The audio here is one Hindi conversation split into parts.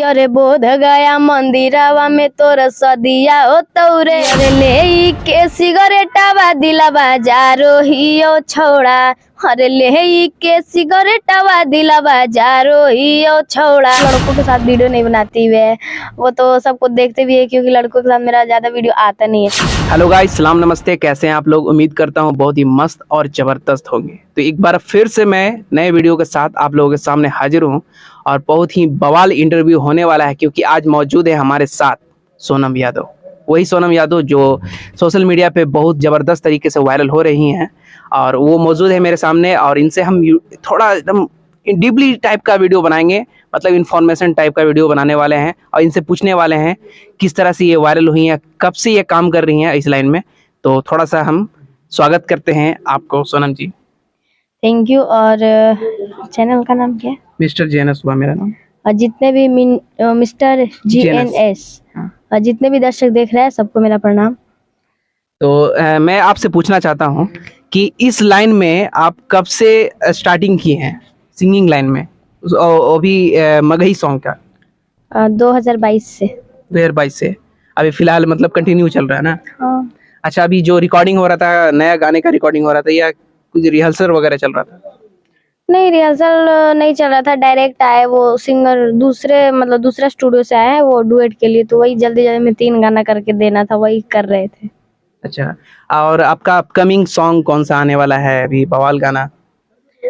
अरे बोध गया मंदिरवा में तोर सदिया हो तौरे अरे ले के सिगरेटवा दिलवा जारो हियो छौड़ा अरे ले के सिगरेटवा दिलवा जारो हियो छौड़ा। लड़कों के साथ वीडियो नहीं बनाती है, वो तो सबको देखते भी है क्योंकि लड़कों के साथ मेरा ज्यादा वीडियो आता नहीं है। हेलो गाइस, सलाम नमस्ते, कैसे हैं आप लोग। उम्मीद करता हूं बहुत ही मस्त और ज़बरदस्त होंगे। तो एक बार फिर से मैं नए वीडियो के साथ आप लोगों के सामने हाजिर हूं और बहुत ही बवाल इंटरव्यू होने वाला है क्योंकि आज मौजूद है हमारे साथ सोनम यादव। वही सोनम यादव जो सोशल मीडिया पे बहुत ज़बरदस्त तरीके से वायरल हो रही हैं और वो मौजूद है मेरे सामने और इनसे हम थोड़ा एकदम डीपली टाइप का वीडियो बनाएंगे, मतलब इन्फॉर्मेशन टाइप का वीडियो बनाने वाले हैं और इनसे पूछने वाले हैं किस तरह से ये वायरल हुई हैं, कब से ये काम कर रही हैं इस लाइन में। तो थोड़ा सा हम स्वागत करते हैं आपको सोनम जी। Thank you. और चैनल का नाम क्या है? मिस्टर जेनस हुआ मेरा नाम। और जितने भी मिस्टर GNS और जितने भी दर्शक देख रहे हैं सबको मेरा प्रणाम। तो मैं आपसे पूछना चाहता हूँ कि इस लाइन में आप कब से स्टार्टिंग की हैं सिंगिंग लाइन में, वो भी मगही सॉन्ग का? 2022 से। 2022 से अभी फिलहाल मतलब कंटिन्यू चल रहा है ना? हाँ। अच्छा, अभी जो रिकॉर्डिंग हो रहा था, नया गाने का रिकॉर्डिंग हो रहा था या कुछ रिहर्सल वगैरह चल रहा था? नहीं, रिहर्सल नहीं चल रहा था, डायरेक्ट आए वो सिंगर दूसरा स्टूडियो से आए हैं वो डुएट के लिए, तो वही जल्दी जल्दी में 3 गाना करके देना था, वही कर रहे थे। अच्छा, और आपका अपकमिंग सॉन्ग कौन सा आने वाला है? अभी बवाल गाना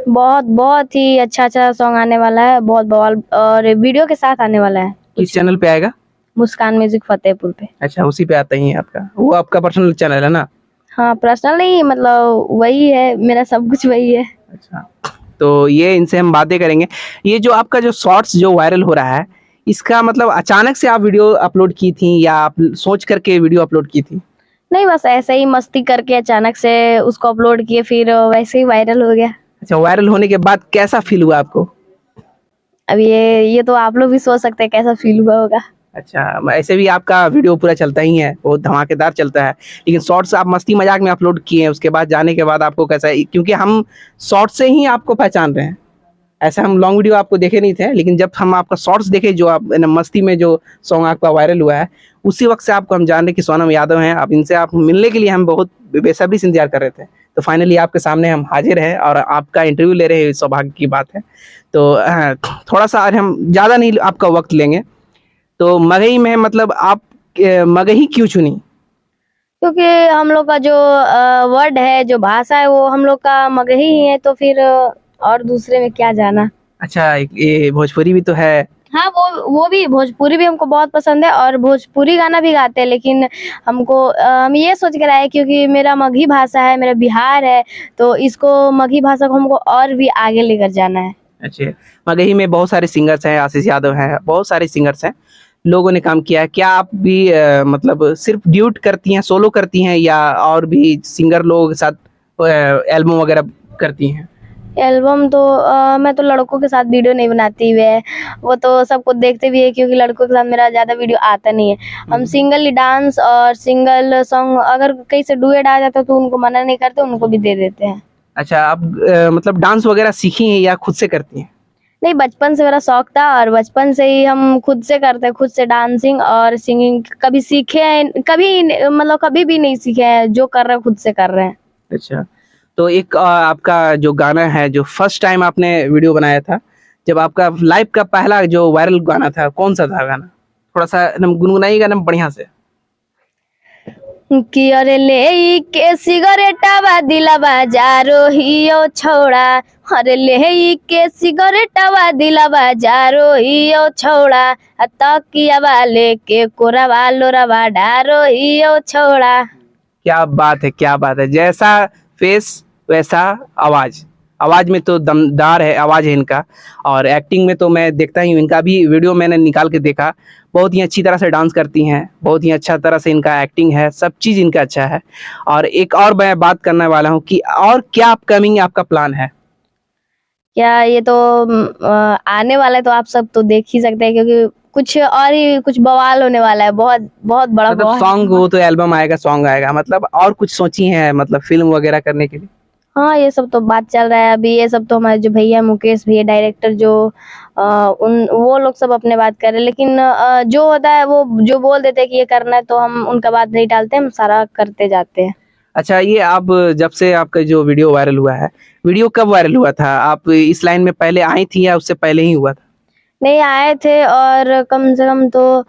बहुत ही अच्छा सॉन्ग आने वाला है, बहुत बवाल, और वीडियो के साथ आने वाला है। किस चैनल पे आएगा? मुस्कान म्यूजिक फतेहपुर पे। अच्छा, उसी पे आता ही है आपका, वो आपका पर्सनल चैनल है ना? हाँ, पर्सनल नहीं, मतलब वही है, मेरा सब कुछ वही है। अच्छा, तो ये इनसे हम बातें करेंगे। ये जो आपका जो शॉर्ट्स जो वायरल हो रहा है, इसका मतलब अचानक से आप वीडियो अपलोड की थी या आप सोच करके वीडियो अपलोड की थी? नहीं, बस ऐसे ही मस्ती करके अचानक से उसको अपलोड किए, फिर वैसे ही वायरल हो गया। अच्छा, वायरल होने के बाद कैसा फील हुआ आपको? अब ये तो आप लोग भी सोच सकते हैं कैसा फील हुआ होगा। अच्छा, ऐसे भी आपका वीडियो पूरा चलता ही है, बहुत धमाकेदार चलता है, लेकिन शॉर्ट्स आप मस्ती मजाक में अपलोड किए हैं, उसके बाद जाने के बाद आपको कैसा है? क्योंकि हम शॉर्ट से ही आपको पहचान रहे हैं, ऐसे हम लॉन्ग वीडियो आपको देखे नहीं थे, लेकिन जब हम आपका शॉर्ट्स देखे जो आप मस्ती में जो सॉन्ग आपका वायरल हुआ है, उसी वक्त से आपको हम जान रहे कि सोनम यादव हैं। अब इनसे आप मिलने के लिए हम बहुत बेसब्री से इंतजार कर रहे थे, तो फाइनली आपके सामने हम हाजिर हैं और आपका इंटरव्यू ले रहे हैं, सौभाग्य की बात है। तो थोड़ा सा आज हम ज़्यादा नहीं आपका वक्त लेंगे। तो मगही में मतलब आप मगही क्यों चुनी? क्योंकि हम लोग का जो वर्ड है, जो भाषा है, वो हम लोग का मगही ही है, तो फिर और दूसरे में क्या जाना। अच्छा, ये भोजपुरी भी तो है? हाँ, वो भी, भोजपुरी भी हमको बहुत पसंद है और भोजपुरी गाना भी गाते हैं, लेकिन हमको हम ये सोच कर आए क्योंकि मेरा मगही भाषा है, मेरा बिहार है, तो इसको मगही भाषा को हमको और भी आगे लेकर जाना है। अच्छा, मगही में बहुत सारे सिंगर्स हैं, आशीष यादव हैं, बहुत सारे सिंगर्स हैं, लोगों ने काम किया है। क्या आप भी मतलब सिर्फ ड्यूट करती हैं, सोलो करती हैं या और भी सिंगर लोगों के साथ एल्बम वगैरह करती हैं? एल्बम तो मैं तो लड़कों के साथ वीडियो नहीं बनाती है, वो तो सबको देखते भी है क्योंकि लड़कों के साथ मेरा ज़्यादा वीडियो आता नहीं है। हम सिंगल डांस और सिंगल सॉन्ग, अगर कहीं से डुएट आ जाता तो उनको मना नहीं करते, उनको भी दे देते हैं। अच्छा, आप मतलब डांस वगैरह सीखी हैं या खुद से करती हैं? नहीं, बचपन से मेरा शौक था और बचपन से ही हम खुद से करते हैं, खुद से डांसिंग और सिंगिंग। कभी सीखे हैं, कभी भी नहीं सीखे हैं, जो कर रहे हैं खुद से कर रहे हैं। अच्छा, तो एक आपका जो गाना है, जो फर्स्ट टाइम आपने वीडियो बनाया था, जब आपका लाइव का पहला जो वायरल गाना था, कौन सा था गाना? थोड़ा सा गुनगुनाइएगा ना बढ़िया से। कि अरे ले के सिगरेटवा दिलवा जारो हियो छौड़ा अरे ले के सिगरेटवा दिलवा जारो हियो छौड़ा तकिया लेके कोरावा लोरावा डारो हियो छौड़ा। क्या बात है, क्या बात है। जैसा फेस वैसा आवाज, आवाज में तो दमदार है, आवाज है इनका। और एक्टिंग में तो मैं देखता ही हूँ, इनका भी वीडियो मैंने निकाल के देखा, बहुत ही अच्छी तरह से डांस करती हैं, बहुत ही अच्छा तरह से इनका एक्टिंग है, सब चीज़ इनका अच्छा है। और एक और मैं बात करने वाला हूँ कि और क्या अपकमिंग आपका प्लान है? क्या ये तो आने वाला है, तो आप सब तो देख ही सकते हैं क्योंकि कुछ बवाल होने वाला है, बहुत बहुत बड़ा मतलब बवाल। सॉन्ग, वो तो एल्बम आएगा, सॉन्ग आएगा, मतलब और कुछ सोची हैं मतलब फिल्म वगैरह करने के लिए? हाँ, ये सब तो बात चल रहा है अभी। ये सब तो हमारे जो भैया मुकेश भैया डायरेक्टर जो वो लोग सब अपने बात कर रहे हैं, लेकिन जो होता है वो जो बोल देते हैं कि ये करना है तो हम उनका बात नहीं टालते, हम सारा करते जाते हैं। अच्छा, ये आप जब से आपका जो वीडियो वायरल हुआ है, वीडियो कब वायरल हुआ था? आप इस लाइन में पहले आई थी या उससे पहले ही हुआ था? नहीं, आए थे और कम से कम तो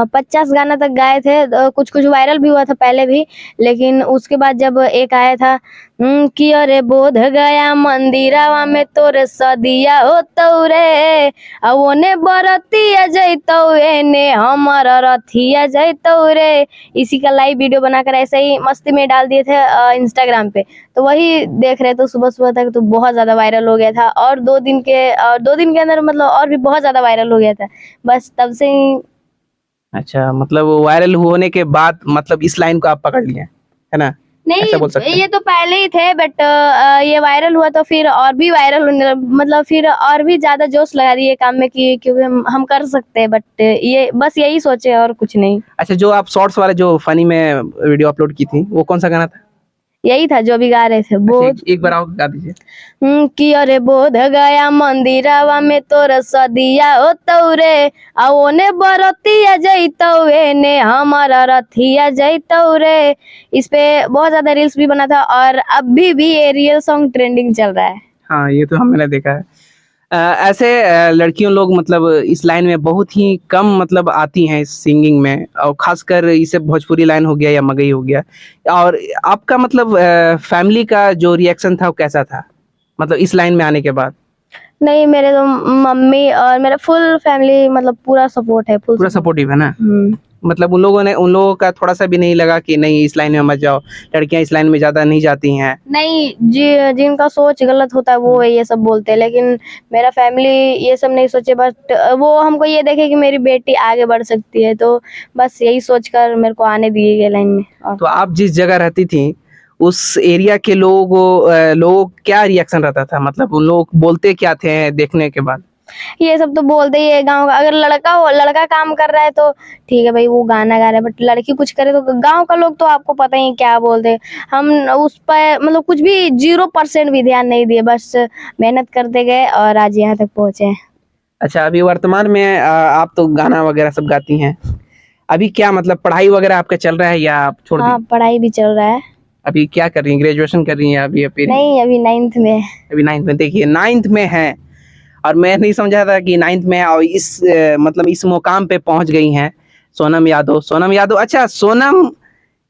50 गाना तक गाए थे। कुछ कुछ वायरल भी हुआ था पहले भी, लेकिन उसके बाद जब एक आया था कि अरे बोध गया मंदिरावा में तोरे सदिया हो तौरे ओने बरतिया जैतौ एने हमर रथिया जैतौ रे। इसी का लाइव वीडियो बनाकर ऐसे ही मस्ती में डाल दिए थे इंस्टाग्राम पे, तो वही देख रहे तो सुबह सुबह तक तो बहुत ज्यादा वायरल हो गया था। और 2 दिन के अंदर मतलब और भी बहुत ज्यादा वायरल हो गया था। बस तब से ही। अच्छा, मतलब वायरल होने के बाद मतलब इस लाइन को आप पकड़ लिए, है ना? ऐसा बोल सकते नहीं, हैं। ये तो पहले ही थे, बट ये वायरल हुआ तो फिर और भी वायरल होने मतलब फिर और भी ज्यादा जोश लगा दिए काम में कि क्योंकि हम कर सकते हैं। बट ये बस यही सोचे और कुछ नहीं। अच्छा, जो आप शॉर्ट्स वाले जो फनी में वीडियो अपलोड की थी, वो कौन सा गाना था? यही था जो भी गा रहे थे। अच्छा, बोध एक बार और गा दीजिए। कि अरे बोध गया मंदिरावा में तोर सदिया हो तौरे ओने बरतिया जैतौ एने हमारा रथिया जैतौ रे। इस पे बहुत ज्यादा रील्स भी बना था और अभी भी ये रियल सॉन्ग ट्रेंडिंग चल रहा है। हाँ, ये तो मैंने देखा है। ऐसे लड़कियों लोग मतलब इस लाइन में बहुत ही कम मतलब आती हैं इस सिंगिंग में, और खासकर इसे भोजपुरी लाइन हो गया या मगही हो गया। और आपका मतलब फैमिली का जो रिएक्शन था वो कैसा था, मतलब इस लाइन में आने के बाद? नहीं, मेरे तो मम्मी और मेरा फुल फैमिली मतलब पूरा सपोर्ट है। पूरा सपोर्टिव है ना? हम्म। मतलब उन लोगों का थोड़ा सा भी नहीं लगा कि नहीं इस लाइन में मत जाओ, लड़कियां इस लाइन में ज्यादा नहीं जाती हैं? नहीं, जिनका सोच गलत होता है वो ये सब बोलते हैं, लेकिन मेरा फैमिली ये सब नहीं सोचे। बट वो हमको ये देखे कि मेरी बेटी आगे बढ़ सकती है, तो बस यही सोचकर मेरे को आने दिए गए लाइन में। तो आप जिस जगह रहती थी उस एरिया के लोग क्या रिएक्शन रहता था, मतलब उन लोग बोलते क्या थे देखने के बाद? ये सब तो बोलते ही है गांव का। अगर लड़का काम कर रहा है तो ठीक है भाई, वो गाना गा रहा है, बट लड़की कुछ करे तो गांव का लोग तो आपको पता ही क्या बोलते हैं। हम उस पर मतलब कुछ भी 0% भी ध्यान नहीं दिए, बस मेहनत करते गए और आज यहाँ तक पहुंचे। अच्छा, अभी वर्तमान में आप तो गाना वगैरह सब गाती हैं, अभी क्या मतलब पढ़ाई वगैरह आपका चल रहा है या आप छोड़ दी? हाँ, पढ़ाई भी चल रहा है। अभी क्या कर रही हैं, ग्रेजुएशन कर रही हैं अभी? नहीं, अभी 9th में। अभी 9th में। देखिए 9th में है और मैं नहीं समझा था कि 9th में है और मतलब इस मुकाम पे पहुंच गई हैं। सोनम यादव। अच्छा, सोनम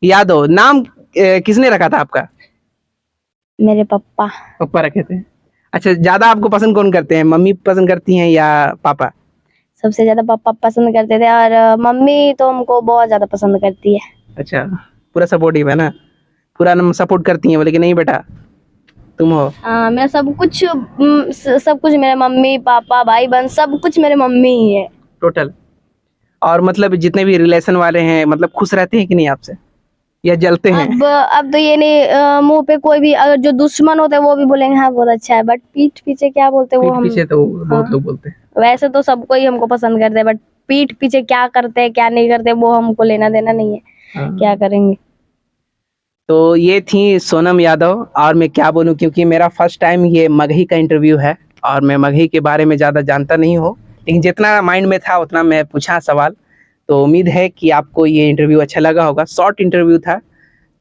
यादव नाम किसने रखा था आपका? मेरे पापा। पापा रखे थे। अच्छा, ज्यादा आपको पसंद कौन करते हैं, मम्मी पसंद करती हैं या पापा? सबसे ज्यादा पापा पसंद करते थे और मम्मी तो हमको बहुत ज्यादा पसंद करती है। अच्छा, पूरा सपोर्टिव है ना? पूरा सपोर्ट करती हैं, बोले कि नहीं बेटा तुम हो? हाँ, मेरा सब कुछ मेरे मम्मी पापा भाई बहन सब कुछ मेरे मम्मी ही है टोटल। और मतलब जितने भी रिलेशन वाले हैं मतलब खुश रहते हैं कि नहीं आपसे, या जलते हैं? अब तो ये नहीं, मुंह पे कोई भी अगर जो दुश्मन होते हैं वो भी बोलेंगे हाँ बहुत अच्छा है, बट पीठ पीछे क्या बोलते हैं वो पीठ हम। पीछे तो बहुत लोग बोलते हैं। वैसे तो सबको ही हमको पसंद करते हैं, बट पीठ पीछे क्या करते हैं क्या नहीं करते वो हमको लेना देना नहीं है। हाँ। क्या करेंगे। तो ये थी सोनम यादव, और मैं क्या बोलूं, क्योंकि मेरा फर्स्ट टाइम ये मगही का इंटरव्यू है और मैं मगही के बारे में ज़्यादा जानता नहीं हूँ, लेकिन जितना माइंड में था उतना मैं पूछा सवाल। तो उम्मीद है कि आपको ये इंटरव्यू अच्छा लगा होगा। शॉर्ट इंटरव्यू था।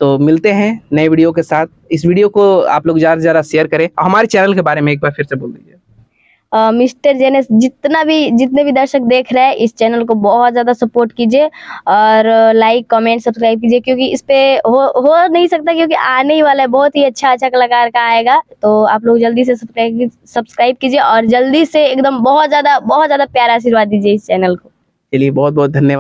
तो मिलते हैं नए वीडियो के साथ। इस वीडियो को आप लोग ज़्यादा से ज़्यादा शेयर करें। हमारे चैनल के बारे में एक बार फिर से बोल दीजिए। मिस्टर जेनेस जितने भी दर्शक देख रहे हैं इस चैनल को बहुत ज्यादा सपोर्ट कीजिए और लाइक कमेंट सब्सक्राइब कीजिए, क्योंकि इस पे हो नहीं सकता, क्योंकि आने ही वाला है बहुत ही अच्छा कलाकार का आएगा। तो आप लोग जल्दी से सब्सक्राइब कीजिए और जल्दी से एकदम बहुत ज्यादा प्यारा आशीर्वाद दीजिए इस चैनल को। चलिए, बहुत बहुत धन्यवाद।